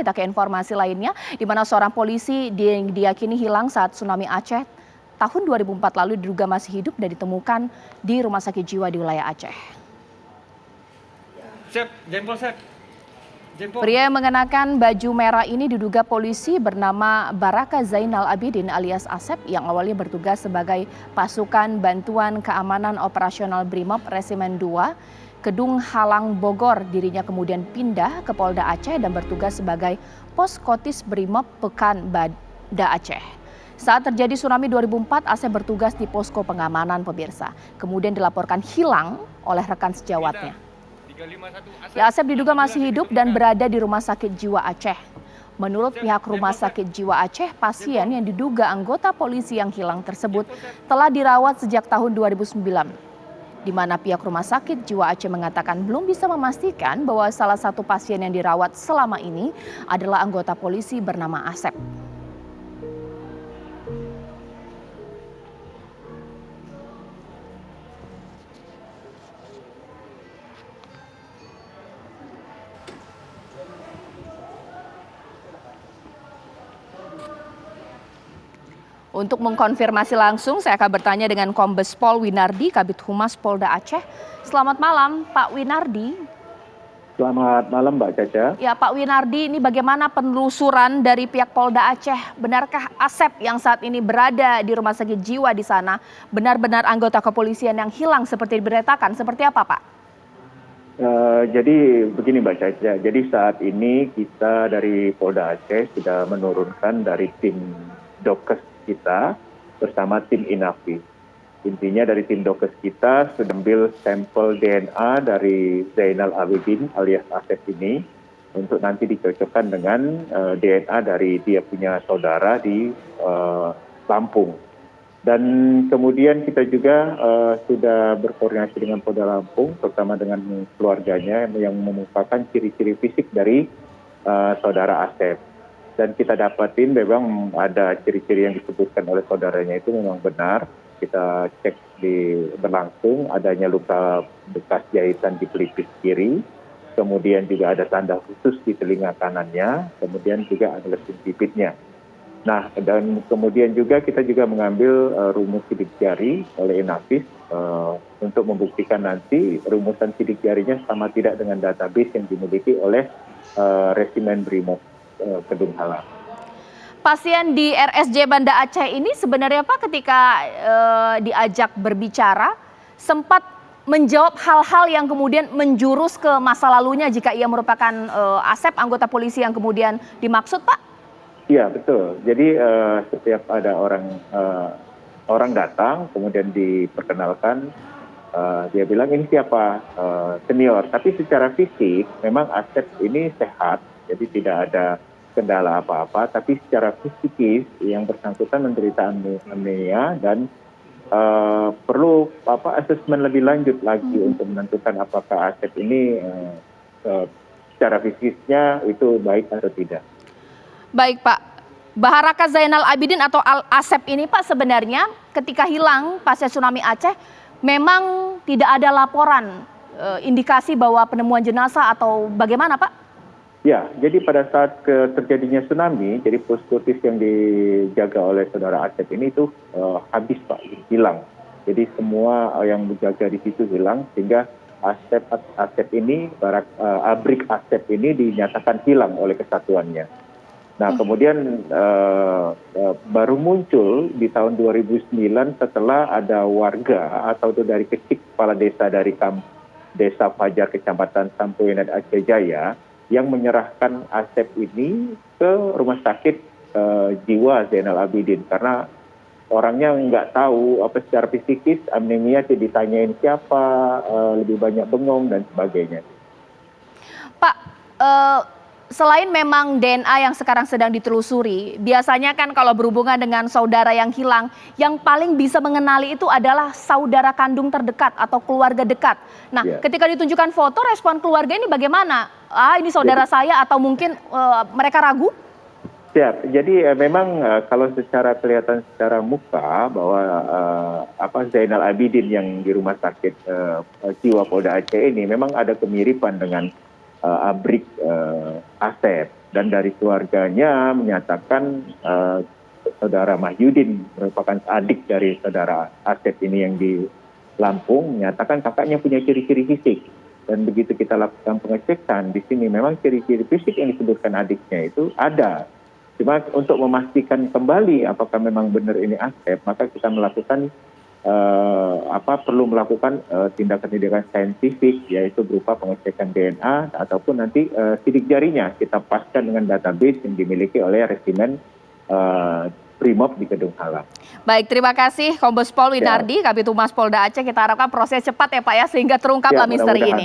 kita ke informasi lainnya, di mana seorang polisi diyakini hilang saat tsunami Aceh tahun 2004 lalu diduga masih hidup dan ditemukan di rumah sakit jiwa di wilayah Aceh. Pria yang mengenakan baju merah ini diduga polisi bernama Baraka Zainal Abidin alias Asep yang awalnya bertugas sebagai pasukan bantuan keamanan operasional Brimob Resimen 2 Kedung Halang Bogor. Dirinya kemudian pindah ke Polda Aceh dan bertugas sebagai Pos Kotis Brimob Pekan Bada Aceh. Saat terjadi tsunami 2004, Asep bertugas di posko pengamanan pemirsa. Kemudian dilaporkan hilang oleh rekan sejawatnya. Asep diduga masih hidup dan berada di Rumah Sakit Jiwa Aceh. Menurut pihak Rumah Sakit Jiwa Aceh, pasien yang diduga anggota polisi yang hilang tersebut telah dirawat sejak tahun 2009. Di mana pihak Rumah Sakit Jiwa Aceh mengatakan belum bisa memastikan bahwa salah satu pasien yang dirawat selama ini adalah anggota polisi bernama Asep. Untuk mengkonfirmasi langsung, saya akan bertanya dengan Kombes Pol Winardi, Kabid Humas Polda Aceh. Selamat malam, Pak Winardi. Selamat malam, Mbak Caca. Ya, Pak Winardi, ini bagaimana penelusuran dari pihak Polda Aceh? Benarkah Asep yang saat ini berada di rumah sakit jiwa di sana benar-benar anggota kepolisian yang hilang seperti diberitakan? Seperti apa, Pak? Jadi begini, Mbak Caca. Jadi saat ini kita dari Polda Aceh sudah menurunkan dari tim Dokes kita bersama tim Inavis. Intinya dari tim Dokes kita sudah ambil sampel DNA dari Zainal Abidin alias Asep ini untuk nanti dicocokkan dengan DNA dari dia punya saudara di Lampung. Dan kemudian kita juga sudah berkoordinasi dengan Polda Lampung, terutama dengan keluarganya yang merupakan ciri-ciri fisik dari saudara Asep. Dan kita dapatin memang ada ciri-ciri yang disebutkan oleh saudaranya itu memang benar. Kita cek di berlangsung adanya luka bekas jahitan di pelipis kiri, kemudian juga ada tanda khusus di telinga kanannya, kemudian juga ada lesung bibitnya. Nah, dan kemudian juga kita juga mengambil rumus sidik jari oleh Inavis untuk membuktikan nanti rumusan sidik jarinya sama tidak dengan database yang dimiliki oleh Resimen Brimob Kedung Halang. Pasien di RSJ Banda Aceh ini sebenarnya Pak ketika diajak berbicara sempat menjawab hal-hal yang kemudian menjurus ke masa lalunya jika ia merupakan Asep anggota polisi yang kemudian dimaksud, Pak? Iya, betul. Jadi setiap ada orang datang kemudian diperkenalkan, dia bilang ini siapa, senior. Tapi secara fisik memang Asep ini sehat. Jadi tidak ada kendala apa-apa, tapi secara fisikis yang bersangkutan menderita anemia dan perlu asesmen lebih lanjut lagi untuk menentukan apakah Asep ini secara fisiknya itu baik atau tidak. Baik Pak, Baraka Zainal Abidin atau Asep ini Pak sebenarnya ketika hilang pasca tsunami Aceh memang tidak ada laporan indikasi bahwa penemuan jenazah atau bagaimana Pak? Ya, jadi pada saat terjadinya tsunami, jadi poskotis yang dijaga oleh saudara Asep ini itu habis Pak, hilang. Jadi semua yang menjaga di situ hilang sehingga Asep ini, Abrik Asep ini dinyatakan hilang oleh kesatuannya. Nah kemudian baru muncul di tahun 2009 setelah ada warga atau dari kecil kepala desa dari Desa Fajar Kecamatan Sampuinet Aceh Jaya yang menyerahkan Asep ini ke rumah sakit jiwa Zainal Abidin karena orangnya nggak tahu apa secara fisikis, anemia, ditanyain siapa, lebih banyak bengong dan sebagainya. Pak, selain memang DNA yang sekarang sedang ditelusuri, biasanya kan kalau berhubungan dengan saudara yang hilang, yang paling bisa mengenali itu adalah saudara kandung terdekat atau keluarga dekat. Nah, ketika ditunjukkan foto, respon keluarga ini bagaimana? Ini saudara saya atau mungkin mereka ragu? Siap. Jadi memang kalau secara kelihatan secara muka bahwa Zainal Abidin yang di rumah sakit jiwa Polda Aceh ini memang ada kemiripan dengan Abrik Asep. dan dari keluarganya menyatakan saudara Mahyudin merupakan adik dari saudara Asep ini yang di Lampung, menyatakan kakaknya punya ciri-ciri fisik. Dan begitu kita lakukan pengecekan di sini memang ciri-ciri fisik yang disebutkan adiknya itu ada. Cuma untuk memastikan kembali apakah memang benar ini Asep, maka kita melakukan perlu melakukan tindakan-tindakan saintifik, yaitu berupa pengecekan DNA ataupun nanti sidik jarinya kita paskan dengan database yang dimiliki oleh Resimen Brimob di Kedung Halang. Baik, terima kasih Kombes Pol Winardi, Kabid Humas Polda Aceh. Kita harapkan proses cepat ya Pak ya, sehingga terungkaplah misteri ini.